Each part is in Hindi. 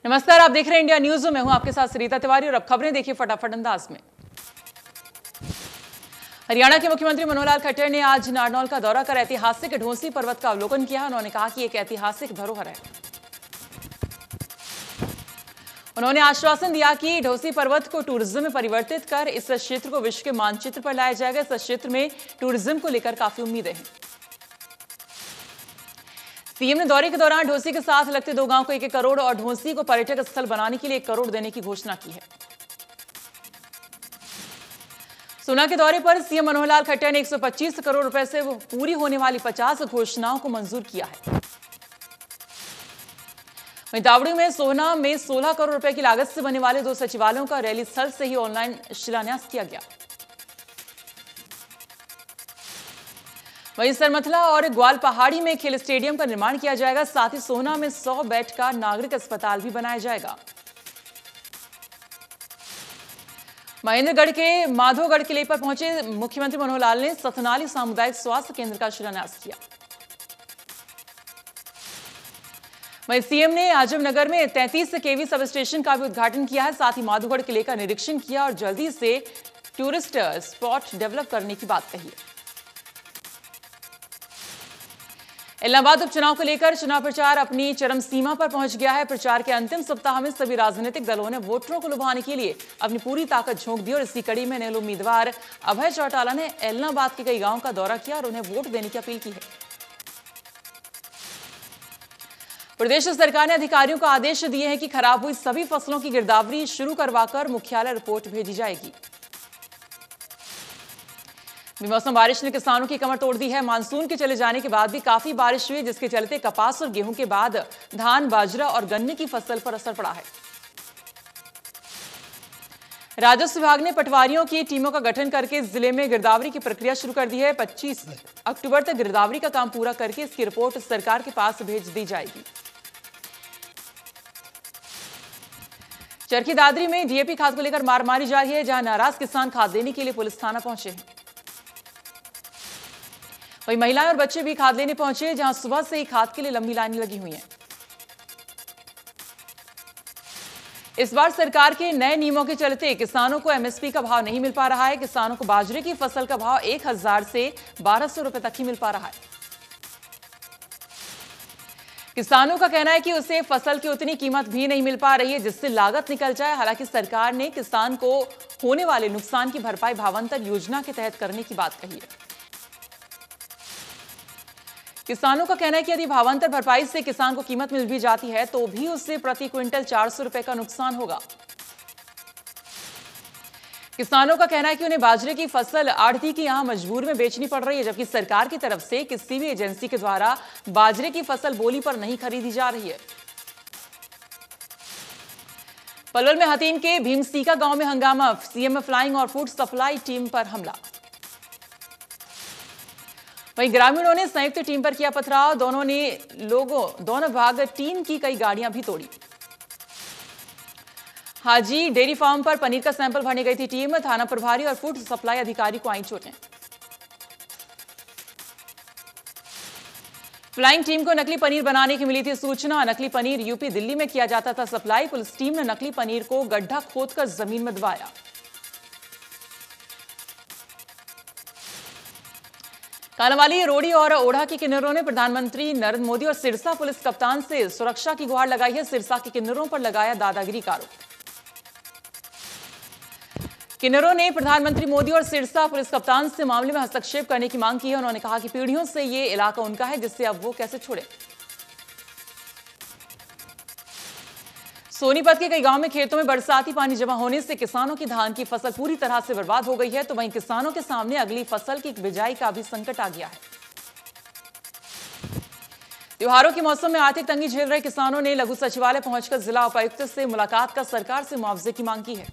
नमस्कार, आप देख रहे हैं इंडिया न्यूज। मैं हूं आपके साथ सरिता तिवारी और अब खबरें देखिए फटाफट अंदाज में। हरियाणा के मुख्यमंत्री मनोहर लाल खट्टर ने आज नारनौल का दौरा कर ऐतिहासिक ढोसी पर्वत का अवलोकन किया। उन्होंने कहा कि एक ऐतिहासिक धरोहर है। उन्होंने आश्वासन दिया कि ढोसी पर्वत को टूरिज्म में परिवर्तित कर इस क्षेत्र को विश्व के मानचित्र पर लाया जाएगा। इस क्षेत्र में टूरिज्म को लेकर काफी उम्मीदें हैं। सीएम ने दौरे के दौरान ढोसी के साथ लगते 2 गांव को 1-1 करोड़ और ढोसी को पर्यटक स्थल बनाने के लिए 1 करोड़ देने की घोषणा की है। सोना के दौरे पर सीएम मनोहर लाल खट्टर ने 125 करोड़ रुपए से पूरी होने वाली 50 घोषणाओं को मंजूर किया है। वहीं दावड़ी में सोना में 16 करोड़ रुपए की लागत से बनने वाले 2 सचिवालयों का रैली स्थल से ही ऑनलाइन शिलान्यास किया गया। वहीं सरमथला और ग्वाल पहाड़ी में खेल स्टेडियम का निर्माण किया जाएगा। साथ ही सोहना में 100 बेड का नागरिक अस्पताल भी बनाया जाएगा। महेंद्रगढ़ के माधोगढ़ किले पर पहुंचे मुख्यमंत्री मनोहर लाल ने सतनाली सामुदायिक स्वास्थ्य केंद्र का शिलान्यास किया। वहीं सीएम ने आजमनगर में 33 केवी सब स्टेशन का भी उद्घाटन किया है। साथ ही माधोगढ़ किले का निरीक्षण किया और जल्दी से टूरिस्ट स्पॉट डेवलप करने की बात कही। इलाहाबाद उपचुनाव को लेकर चुनाव प्रचार अपनी चरम सीमा पर पहुंच गया है। प्रचार के अंतिम सप्ताह में सभी राजनीतिक दलों ने वोटरों को लुभाने के लिए अपनी पूरी ताकत झोंक दी और इसी कड़ी में नेल उम्मीदवार अभय चौटाला ने इलाहाबाद के कई गांवों का दौरा किया और उन्हें वोट देने की अपील की है। प्रदेश सरकार ने अधिकारियों को आदेश दिए हैं कि खराब हुई सभी फसलों की गिरदावरी शुरू करवाकर मुख्यालय रिपोर्ट भेजी जाएगी। बेमौसम बारिश ने किसानों की कमर तोड़ दी है। मानसून के चले जाने के बाद भी काफी बारिश हुई, जिसके चलते कपास और गेहूं के बाद धान, बाजरा और गन्ने की फसल पर असर पड़ा है। राजस्व विभाग ने पटवारियों की टीमों का गठन करके जिले में गिरदावरी की प्रक्रिया शुरू कर दी है। 25 अक्टूबर तक गिरदावरी का काम पूरा करके इसकी रिपोर्ट सरकार के पास भेज दी जाएगी। चरखी दादरी में डीएपी खाद को लेकर मारामारी जारी है, जहां नाराज किसान खाद देने के लिए पुलिस थाना पहुंचे हैं। वहीं महिलाएं और बच्चे भी खाद लेने पहुंचे, जहां सुबह से ही खाद के लिए लंबी लाइनें लगी हुई हैं। इस बार सरकार के नए नियमों के चलते किसानों को एमएसपी का भाव नहीं मिल पा रहा है। किसानों को बाजरे की फसल का भाव 1000 से 1200 रुपए तक ही मिल पा रहा है। किसानों का कहना है कि उसे फसल की उतनी कीमत भी नहीं मिल पा रही है, जिससे लागत निकल जाए। हालांकि सरकार ने किसान को होने वाले नुकसान की भरपाई भावांतर योजना के तहत करने की बात कही है। किसानों का कहना है कि यदि भावांतर भरपाई से किसान को कीमत मिल भी जाती है तो भी उससे प्रति क्विंटल 400 रुपए का नुकसान होगा। किसानों का कहना है कि उन्हें बाजरे की फसल आढ़ती की यहां मजबूर में बेचनी पड़ रही है, जबकि सरकार की तरफ से किसी भी एजेंसी के द्वारा बाजरे की फसल बोली पर नहीं खरीदी जा रही है। पलवल में हतीम के भीमसीका गांव में हंगामा, सीएम फ्लाइंग और फूड सप्लाई टीम पर हमला। वहीं ग्रामीणों ने संयुक्त टीम पर किया पथराव। दोनों भाग टीम की कई गाड़ियां भी तोड़ी। हाजी डेयरी फार्म पर पनीर का सैंपल भरने गई थी टीम। थाना प्रभारी और फूड सप्लाई अधिकारी को आई चोटें। फ्लाइंग टीम को नकली पनीर बनाने की मिली थी सूचना। नकली पनीर यूपी, दिल्ली में किया जाता था सप्लाई। पुलिस टीम ने नकली पनीर को गड्ढा खोदकर जमीन में दबाया। कालांवाली, रोड़ी और ओढ़ा के किन्नरों ने प्रधानमंत्री नरेंद्र मोदी और सिरसा पुलिस कप्तान से सुरक्षा की गुहार लगाई है। सिरसा के किन्नरों पर लगाया दादागिरी का आरोप। किन्नरों ने प्रधानमंत्री मोदी और सिरसा पुलिस कप्तान से मामले में हस्तक्षेप करने की मांग की है। उन्होंने कहा कि पीढ़ियों से ये इलाका उनका है, जिससे अब वो कैसे छोड़े। सोनीपत के कई गांव में खेतों में बरसाती पानी जमा होने से किसानों की धान की फसल पूरी तरह से बर्बाद हो गई है। तो वहीं किसानों के सामने अगली फसल की बिजाई का भी संकट आ गया है। त्योहारों के मौसम में आर्थिक तंगी झेल रहे किसानों ने लघु सचिवालय पहुंचकर जिला उपायुक्त से मुलाकात कर सरकार से मुआवजे की मांग की है।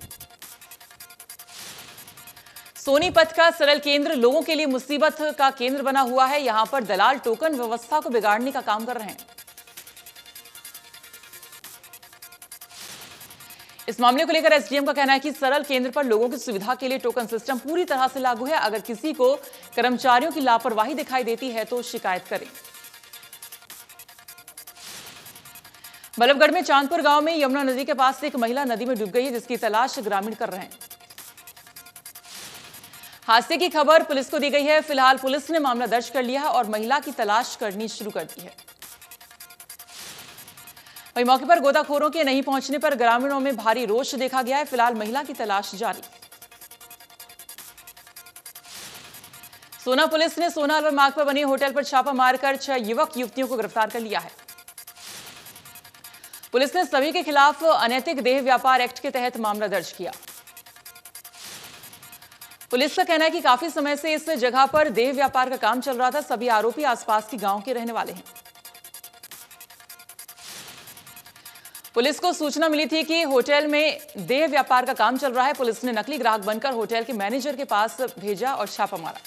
सोनीपत का सरल केंद्र लोगों के लिए मुसीबत का केंद्र बना हुआ है। यहां पर दलाल टोकन व्यवस्था को बिगाड़ने का काम कर रहे हैं। इस मामले को लेकर एसडीएम का कहना है कि सरल केंद्र पर लोगों की सुविधा के लिए टोकन सिस्टम पूरी तरह से लागू है। अगर किसी को कर्मचारियों की लापरवाही दिखाई देती है तो शिकायत करें। बल्लभगढ़ में चांदपुर गांव में यमुना नदी के पास एक महिला नदी में डूब गई है, जिसकी तलाश ग्रामीण कर रहे हैं। हादसे की खबर पुलिस को दी गई है। फिलहाल पुलिस ने मामला दर्ज कर लिया है और महिला की तलाश करनी शुरू कर दी है। वहीं मौके पर गोताखोरों के नहीं पहुंचने पर ग्रामीणों में भारी रोष देखा गया है। फिलहाल महिला की तलाश जारी। सोना पुलिस ने सोना अलवर मार्ग पर बने होटल पर छापा मारकर 6 युवक युवतियों को गिरफ्तार कर लिया है। पुलिस ने सभी के खिलाफ अनैतिक देह व्यापार एक्ट के तहत मामला दर्ज किया। पुलिस का कहना है कि काफी समय से इस जगह पर देह व्यापार का काम चल रहा था। सभी आरोपी आसपास के गांव के रहने वाले हैं। पुलिस को सूचना मिली थी कि होटल में देह व्यापार का काम चल रहा है। पुलिस ने नकली ग्राहक बनकर होटल के मैनेजर के पास भेजा और छापा मारा।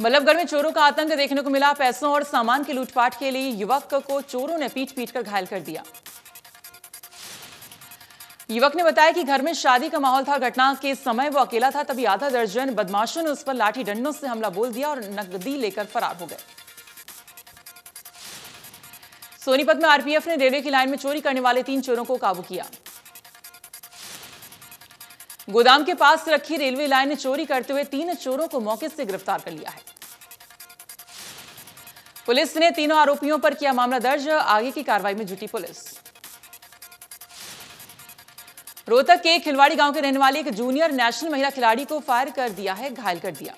बल्लभगढ़ में चोरों का आतंक देखने को मिला। पैसों और सामान की लूटपाट के लिए युवक को चोरों ने पीट कर घायल कर दिया। युवक ने बताया कि घर में शादी का माहौल था। घटना के समय वो अकेला था, तभी आधा दर्जन बदमाशों ने उस पर लाठी डंडों से हमला बोल दिया और नकदी लेकर फरार हो गए। सोनीपत में आरपीएफ ने रेलवे की लाइन में चोरी करने वाले 3 चोरों को काबू किया। गोदाम के पास रखी रेलवे लाइन में चोरी करते हुए 3 चोरों को मौके से गिरफ्तार कर लिया है। पुलिस ने तीनों आरोपियों पर किया मामला दर्ज। आगे की कार्रवाई में जुटी पुलिस। रोहतक के खिलवाड़ी गांव के रहने वाली एक जूनियर नेशनल महिला खिलाड़ी को फायर कर दिया है, घायल कर दिया।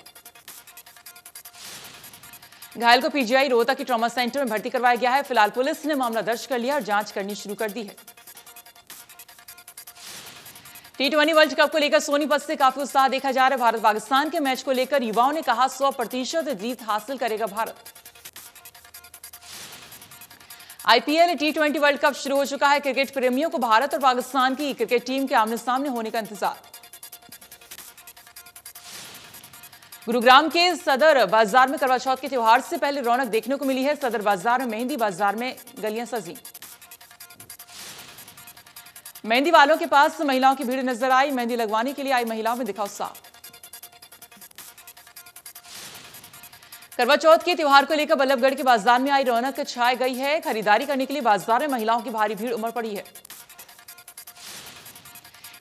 घायल को पीजीआई रोहतक के ट्रॉमा सेंटर में भर्ती करवाया गया है। फिलहाल पुलिस ने मामला दर्ज कर लिया और जांच करनी शुरू कर दी है। T20 वर्ल्ड कप को लेकर सोनीपत से काफी उत्साह देखा जा रहा है। भारत पाकिस्तान के मैच को लेकर युवाओं ने कहा 100% जीत हासिल करेगा Bharat. IPL T20 world cup शुरू हो चुका है। क्रिकेट प्रेमियों को भारत और पाकिस्तान की क्रिकेट टीम के आमने सामने होने का इंतजार। गुरुग्राम के सदर बाजार में करवा चौथ के त्योहार से पहले रौनक देखने को मिली है। सदर बाजार में मेहंदी बाजार में गलियां सजी। मेहंदी वालों के पास महिलाओं की भीड़ नजर आई। मेहंदी लगवाने के लिए आई महिलाओं में दिखा उत्साह। करवा चौथ के त्योहार को लेकर बल्लभगढ़ के बाजार में आई रौनक छाई गई है। खरीदारी करने के लिए बाजार में महिलाओं की भारी भीड़ उमड़ पड़ी है।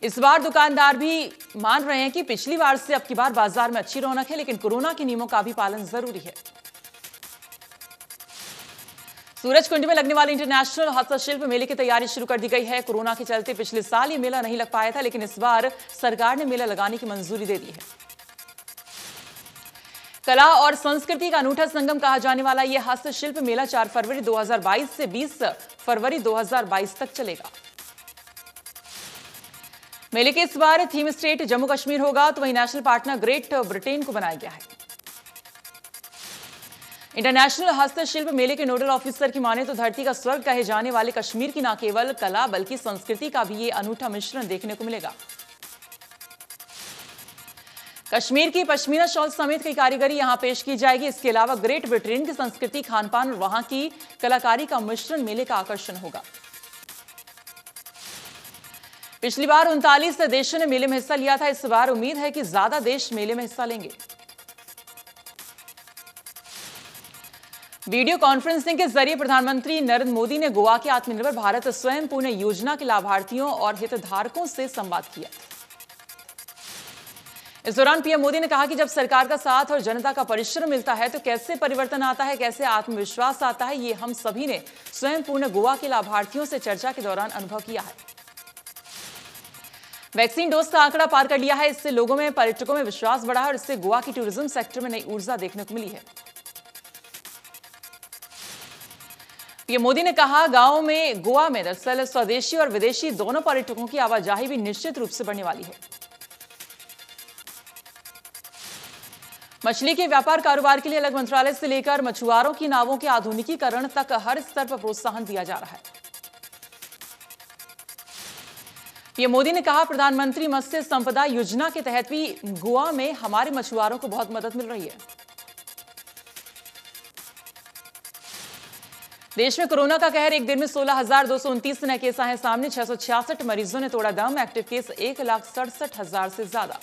इस बार दुकानदार भी मान रहे हैं कि पिछली बार से अब की बार बाजार में अच्छी रौनक है, लेकिन कोरोना के नियमों का भी पालन जरूरी है। सूरजकुंड में लगने वाले इंटरनेशनल हस्तशिल्प मेले की तैयारी शुरू कर दी गई है। कोरोना के चलते पिछले साल ये मेला नहीं लग पाया था, लेकिन इस बार सरकार ने मेला लगाने की मंजूरी दे दी है। कला और संस्कृति का अनूठा संगम कहा जाने वाला यह हस्तशिल्प मेला 4 फरवरी 2022 से 20 फरवरी 2022 तक चलेगा। मेले के इस बार थीम स्टेट जम्मू कश्मीर होगा, तो वहीं नेशनल पार्टनर ग्रेट ब्रिटेन को बनाया गया है। इंटरनेशनल हस्तशिल्प मेले के नोडल ऑफिसर की माने तो धरती का स्वर्ग कहे जाने वाले कश्मीर की न केवल कला बल्कि संस्कृति का भी ये अनूठा मिश्रण देखने को मिलेगा। कश्मीर की पश्मीना शॉल समेत कई कारीगरी यहां पेश की जाएगी। इसके अलावा ग्रेट ब्रिटेन की संस्कृति, खान पान और वहां की कलाकारी का मिश्रण मेले का आकर्षण होगा। पिछली बार 39 देशों ने मेले में हिस्सा लिया था। इस बार उम्मीद है कि ज्यादा देश मेले में हिस्सा लेंगे। वीडियो कॉन्फ्रेंसिंग के जरिए प्रधानमंत्री नरेंद्र मोदी ने गोवा के आत्मनिर्भर भारत स्वयं पूर्ण योजना के लाभार्थियों और हितधारकों से संवाद किया। इस दौरान पीएम मोदी ने कहा कि जब सरकार का साथ और जनता का परिश्रम मिलता है तो कैसे परिवर्तन आता है, कैसे आत्मविश्वास आता है, ये हम सभी ने स्वयं पूर्ण गोवा के लाभार्थियों से चर्चा के दौरान अनुभव किया है। वैक्सीन डोज का आंकड़ा पार कर लिया है। इससे लोगों में, पर्यटकों में विश्वास बढ़ा है और इससे गोवा की टूरिज्म सेक्टर में नई ऊर्जा देखने को मिली है। पीएम मोदी ने कहा गांव में गोवा में दरअसल स्वदेशी और विदेशी दोनों पर्यटकों की आवाजाही भी निश्चित रूप से बढ़ने वाली है। मछली के व्यापार कारोबार के लिए अलग मंत्रालय से लेकर मछुआरों की नावों के आधुनिकीकरण तक हर स्तर पर प्रोत्साहन दिया जा रहा है। पीएम मोदी ने कहा प्रधानमंत्री मत्स्य संपदा योजना के तहत भी गोवा में हमारे मछुआरों को बहुत मदद मिल रही है। देश में कोरोना का कहर, एक दिन में 16,229 नए केस आए सामने। 666 मरीजों ने तोड़ा दम। एक्टिव केस 1,67,000 से ज्यादा।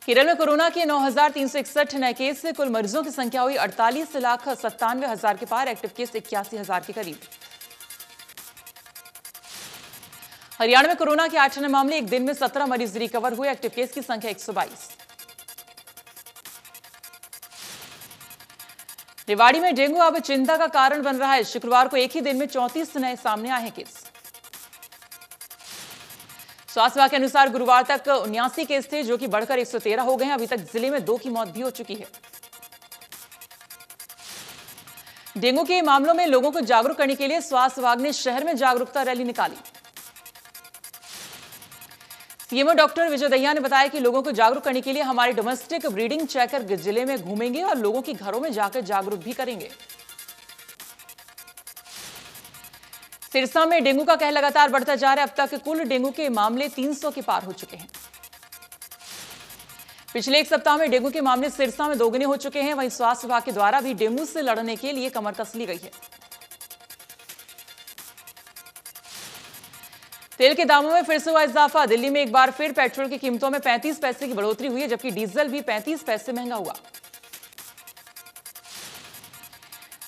केरल में कोरोना के 9,361 नए केस से कुल मरीजों की संख्या हुई 48,97,000 के पार। एक्टिव केस 81,000 के करीब। हरियाणा में कोरोना के 8 नए मामले। एक दिन में 17 मरीज रिकवर हुए। एक्टिव केस की संख्या 122। रेवाड़ी में डेंगू अब चिंता का कारण बन रहा है। शुक्रवार को एक ही दिन में 34 नए सामने आए हैं केस। स्वास्थ्य विभाग के अनुसार गुरुवार तक 79 केस थे, जो कि बढ़कर 113 हो गए हैं। अभी तक जिले में 2 की मौत भी हो चुकी है। डेंगू के मामलों में लोगों को जागरूक करने के लिए स्वास्थ्य विभाग ने शहर में जागरूकता रैली निकाली। सीएमओ डॉक्टर विजय दहिया ने बताया कि लोगों को जागरूक करने के लिए हमारे डोमेस्टिक ब्रीडिंग चेकर जिले में घूमेंगे और लोगों के घरों में जाकर जागरूक भी करेंगे। सिरसा में डेंगू का कहर लगातार बढ़ता जा रहा है। अब तक कुल डेंगू के मामले 300 के पार हो चुके हैं। पिछले एक सप्ताह में डेंगू के मामले सिरसा में दोगुने हो चुके हैं। वहीं स्वास्थ्य विभाग के द्वारा भी डेंगू से लड़ने के लिए कमर कस ली गई है। तेल के दामों में फिर से हुआ इजाफा। दिल्ली में एक बार फिर पेट्रोल की कीमतों में 35 पैसे की बढ़ोतरी हुई है, जबकि डीजल भी 35 पैसे महंगा हुआ।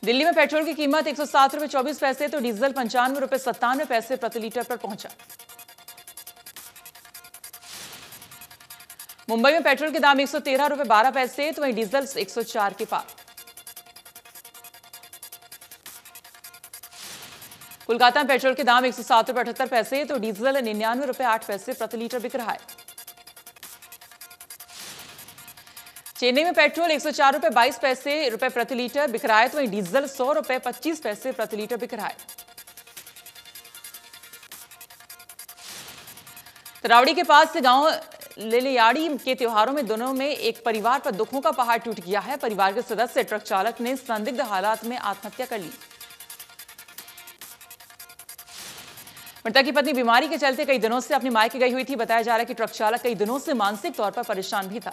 दिल्ली में पेट्रोल की कीमत 107 रुपये 24 पैसे तो डीजल 95 रुपये 97 पैसे प्रति लीटर पर पहुंचा। मुंबई में पेट्रोल के दाम 113 रुपये 12 पैसे तो वहीं डीजल 104 के पार। कोलकाता में पेट्रोल के दाम 107 रुपये 78 पैसे तो डीजल 99 रुपये 8 पैसे प्रति लीटर बिक रहा है। चेन्नई में पेट्रोल 104 रुपये 22 पैसे प्रति लीटर बिक रहा है तो वहीं डीजल 100 रुपये 25 पैसे प्रति लीटर बिक रहा है। तरावड़ी के पास से गांव लेलियाड़ी के त्योहारों में दोनों में एक परिवार पर दुखों का पहाड़ टूट गया है। परिवार के सदस्य ट्रक चालक ने संदिग्ध हालात में आत्महत्या कर ली। मृतक की पत्नी बीमारी के चलते कई दिनों से अपने मायके गई हुई थी। बताया जा रहा है कि ट्रक चालक कई दिनों से मानसिक तौर पर परेशान भी था।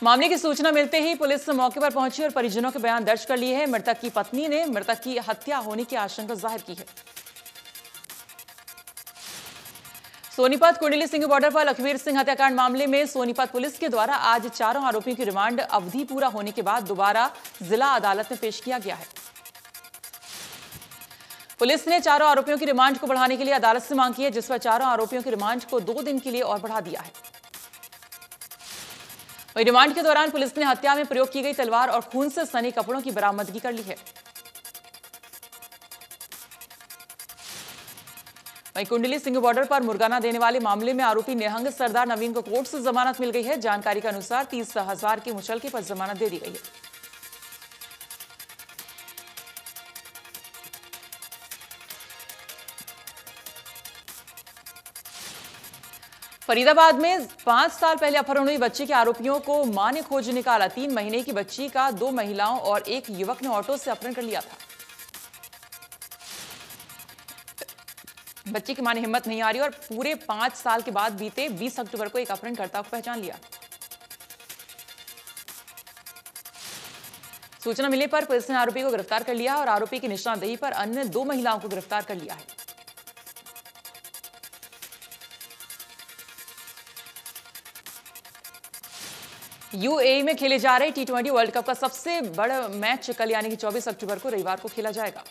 मामले की सूचना मिलते ही पुलिस मौके पर पहुंची और परिजनों के बयान दर्ज कर लिए हैं। मृतक की पत्नी ने मृतक की हत्या होने की आशंका जाहिर की है। सोनीपत कुंडली सिंह बॉर्डर पर लखवीर सिंह हत्याकांड मामले में सोनीपत पुलिस के द्वारा आज चारों आरोपियों की रिमांड अवधि पूरा होने के बाद दोबारा जिला अदालत में पेश किया गया है। पुलिस ने चारों आरोपियों की रिमांड को बढ़ाने के लिए अदालत से मांग की है, जिस पर चारों आरोपियों की रिमांड को 2 दिन के लिए और बढ़ा दिया है। वहीं रिमांड के दौरान पुलिस ने हत्या में प्रयोग की गई तलवार और खून से सने कपड़ों की बरामदगी कर ली है। वहीं कुंडली सिंह बॉर्डर पर मुर्गाना देने वाले मामले में आरोपी निहंग सरदार नवीन को कोर्ट से जमानत मिल गई है। जानकारी के अनुसार 30,000 की मुचलके पर जमानत दे दी गई है। फरीदाबाद में 5 साल पहले अपहरण हुई बच्ची के आरोपियों को मां ने खोज निकाला। 3 महीने की बच्ची का 2 महिलाओं और एक युवक ने ऑटो से अपहरण कर लिया था। बच्ची की मां ने हिम्मत नहीं हारी और पूरे 5 साल के बाद बीते 20 अक्टूबर को एक अपहरणकर्ता को पहचान लिया। सूचना मिलने पर पुलिस ने आरोपी को गिरफ्तार कर लिया और आरोपी की निशानदेही पर अन्य 2 महिलाओं को गिरफ्तार कर लिया है। यूएई में खेले जा रहे T20 वर्ल्ड कप का सबसे बड़ा मैच कल यानी कि 24 अक्टूबर को रविवार को खेला जाएगा।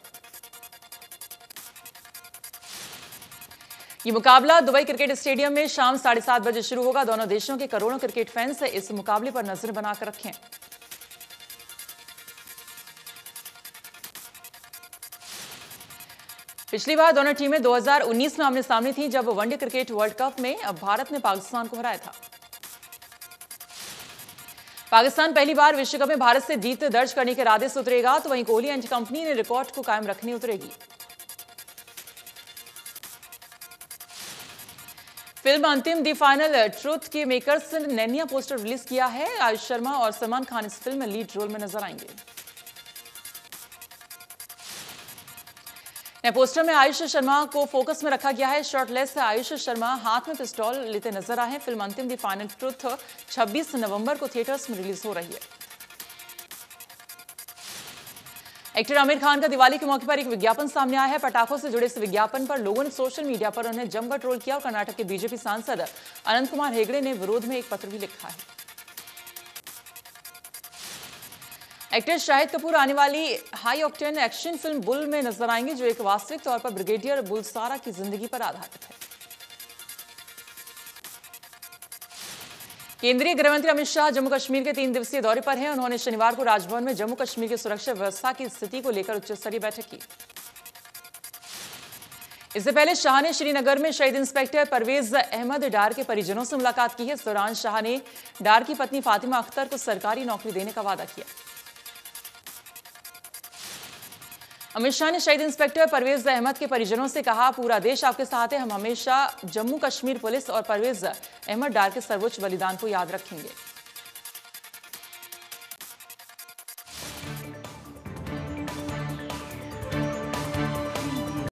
ये मुकाबला दुबई क्रिकेट स्टेडियम में शाम 7:30 बजे शुरू होगा। दोनों देशों के करोड़ों क्रिकेट फैंस इस मुकाबले पर नजर बनाकर रखें। पिछली बार दोनों टीमें 2019 में आमने सामने थी, जब वनडे क्रिकेट वर्ल्ड कप में भारत ने पाकिस्तान को हराया था। पाकिस्तान पहली बार विश्व कप में भारत से जीत दर्ज करने के इरादे से उतरेगा, तो वहीं कोहली एंड कंपनी ने रिकॉर्ड को कायम रखने उतरेगी। फिल्म अंतिम दी फाइनल ट्रुथ के मेकर्स ने नैनिया पोस्टर रिलीज किया है। आयुष शर्मा और सलमान खान इस फिल्म में लीड रोल में नजर आएंगे। नए पोस्टर में आयुष शर्मा को फोकस में रखा गया है। शॉर्टलेस आयुष शर्मा हाथ में पिस्तौल लेते नजर आए हैं। फिल्म अंतिम दी फाइनल ट्रुथ 26 नवंबर को थिएटर्स में रिलीज हो रही है। एक्टर आमिर खान का दिवाली के मौके पर एक विज्ञापन सामने आया है। पटाखों से जुड़े इस विज्ञापन पर लोगों ने सोशल मीडिया पर उन्हें जमकर ट्रोल किया और कर्नाटक के बीजेपी सांसद अनंत कुमार हेगड़े ने विरोध में एक पत्र भी लिखा है। एक्टर शाहिद कपूर आने वाली high octane action film bull में नजर आएंगे, जो एक वास्तविक तौर पर ब्रिगेडियर बुलसारा की जिंदगी पर आधारित है। केंद्रीय गृहमंत्री अमित शाह जम्मू कश्मीर के 3 दिवसीय दौरे पर हैं। उन्होंने शनिवार को राजभवन में जम्मू कश्मीर की सुरक्षा व्यवस्था की स्थिति को लेकर उच्च स्तरीय बैठक की। इससे पहले शाह ने श्रीनगर में शहीद इंस्पेक्टर परवेज अहमद डार के परिजनों से मुलाकात की है। इस दौरान शाह ने डार की पत्नी फातिमा अख्तर को सरकारी नौकरी देने का वादा किया। अमित शाह ने शहीद इंस्पेक्टर परवेज अहमद के परिजनों से कहा, पूरा देश आपके साथ है। हम हमेशा जम्मू कश्मीर पुलिस और परवेज अहमद डार के सर्वोच्च बलिदान को याद रखेंगे।